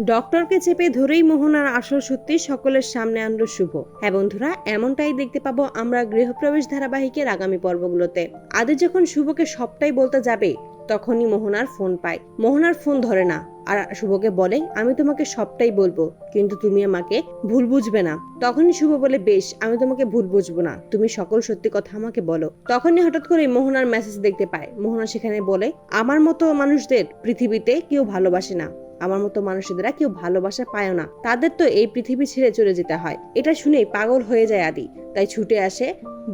ডক্টরকে চেপে ধরেই মোহনার আসল সত্যি সকলের সামনে আনলো শুভ। হ্যাঁ বন্ধুরা, এমনটাই দেখতে পাবো আমরা গৃহপ্রবেশ ধারাবাহিকের আগামী পর্বগুলোতে। আদি যখন শুভকে সবটাই বলতে যাবে তখনই মোহনার ফোন পায়। মোহনার ফোন ধরে না আর শুভকে বলে, আমি তোমাকে সবটাই বলবো, কিন্তু তুমি আমাকে ভুল বুঝবে না। তখনই শুভ বলে, বেশ, আমি তোমাকে ভুল বুঝবো না, তুমি সকল সত্যি কথা আমাকে বলো। তখনই হঠাৎ করে মোহনার মেসেজ দেখতে পায়। মোহনা সেখানে বলে, আমার মতো মানুষদের পৃথিবীতে কেউ ভালোবাসে না, আমার মতো মানুষেরা কেউ ভালোবাসা পায় না, তাদের তো এই পৃথিবী ছেড়ে চলে যেতে হয়। এটা শুনেই পাগল হয়ে যায় আদি, তাই ছুটে আসে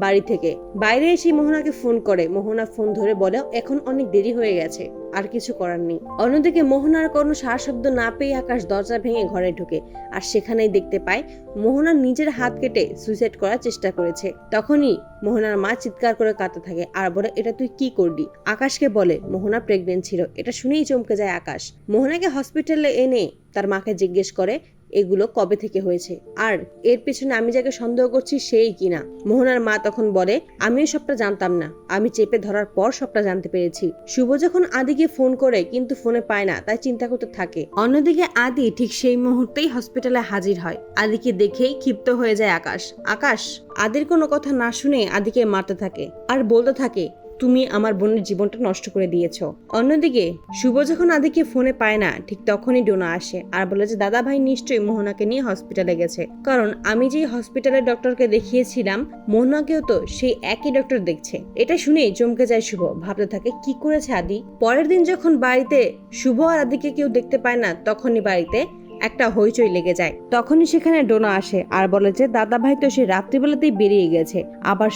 বাড়ি থেকে। বাইরে এসে মোহনাকে ফোন করে। মোহনা ফোন ধরে বলে, এখন অনেক দেরি হয়ে গেছে, আর কিছু করার নেই। অন্যদিকে মোহনার কোনো সাড়া শব্দ না পেয়ে আকাশ দরজা ভেঙে ঘরে ঢুকে, আর সেখানেই দেখতে পায় মোহনা নিজের হাত কেটে সুইসাইড করার চেষ্টা করেছে। তখনই মোহনার মা চিৎকার করে কাঁদতে থাকে আর বলে, এটা তুই কি করলি? আকাশকে বলে মোহনা প্রেগনেন্ট ছিল। এটা শুনেই চমকে যায় আকাশ। মোহনাকে হসপিটালে এনে তার মাকে জিজ্ঞেস করে এগুলো কবে থেকে হয়েছে, আর এর পেছনে আমি যাকে সন্দেহ করছি সেই কিনা। মোহনার মা তখন বলে, আমিও সবটা জানতাম না, আমি চেপে ধরার পর সবটা জানতে পেরেছি। শুভ যখন আদিকে ফোন করে কিন্তু ফোনে পায় না, তাই চিন্তা করতে থাকে। অন্যদিকে আদি ঠিক সেই মুহূর্তেই হসপিটালে হাজির হয়। আদিকে দেখেই ক্ষিপ্ত হয়ে যায় আকাশ। আকাশ আদির কোনো কথা না শুনে আদিকে মারতে থাকে আর বলতে থাকে, তুমি আমার বোনের জীবনটা নষ্ট করে দিয়েছো। অন্যদিকে শুভ যখন আদিকে ফোনে পায় না, ঠিক তখনই ডোনা আসে আর বলে যে দাদা ভাই নিশ্চয়ই মোহনাকে নিয়ে হসপিটালে গেছে, কারণ আমি যে হসপিটালের ডক্টরকে দেখিয়েছিলাম মোহনাকেও তো সেই একই ডক্টর দেখছে। এটা শুনেই চমকে যায় শুভ, ভাবতে থাকে কি করেছে আদি। পরের দিন যখন বাড়িতে শুভ আর আদিকে কেউ দেখতে পায় না, তখনই বাড়িতে একটা হইচই লেগে যায়। তখনই সেখানে ডোনা আসে আর বলে যে দাদা ভাই তো সে রাত্রিবেলাতেই বেরিয়ে গেছে। আবার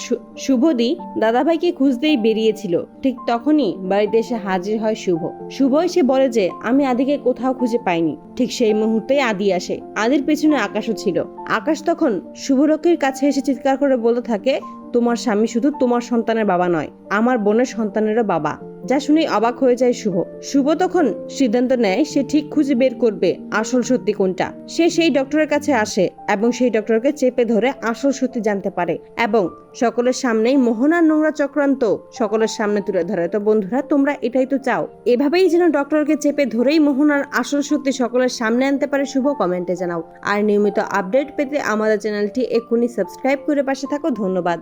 শুভদি দাদা ভাইকে খুঁজতেই বেরিয়েছিল। ঠিক তখনই বাড়িতে এসে হাজির হয় শুভ। শুভ এসে বলে যে আমি আদিকে কোথাও খুঁজে পাইনি। ঠিক সেই মুহূর্তেই আদি আসে। আদির পেছনে আকাশও ছিল। আকাশ তখন শুভলক্ষীর কাছে এসে চিৎকার করে বলতে থাকে, তোমার স্বামী শুধু তোমার সন্তানের বাবা নয়, আমার বোনের সন্তানেরও বাবা। যা শুনে অবাক হয়ে যায় শুভ। শুভ তখন সিদ্ধান্ত নেয় সে ঠিক খুঁজে বের করবে আসল সত্যি কোনটা। সে সেই ডক্টরের কাছে আসে এবং সেই ডক্টরকে চেপে ধরে আসল সত্যি জানতে পারে এবং সকলের সামনেই মোহনার নোংরা চক্রান্ত সকলের সামনে তুলে ধরে। তো বন্ধুরা, তোমরা এটাই তো চাও, এভাবেই যেন ডক্টরকে চেপে ধরেই মোহনার আসল সত্যি সকলের সামনে আনতে পারে শুভ। কমেন্টে জানাও। আর নিয়মিত আপডেট পেতে আমাদের চ্যানেলটি এক্ষুনি সাবস্ক্রাইব করে পাশে থাকো। ধন্যবাদ।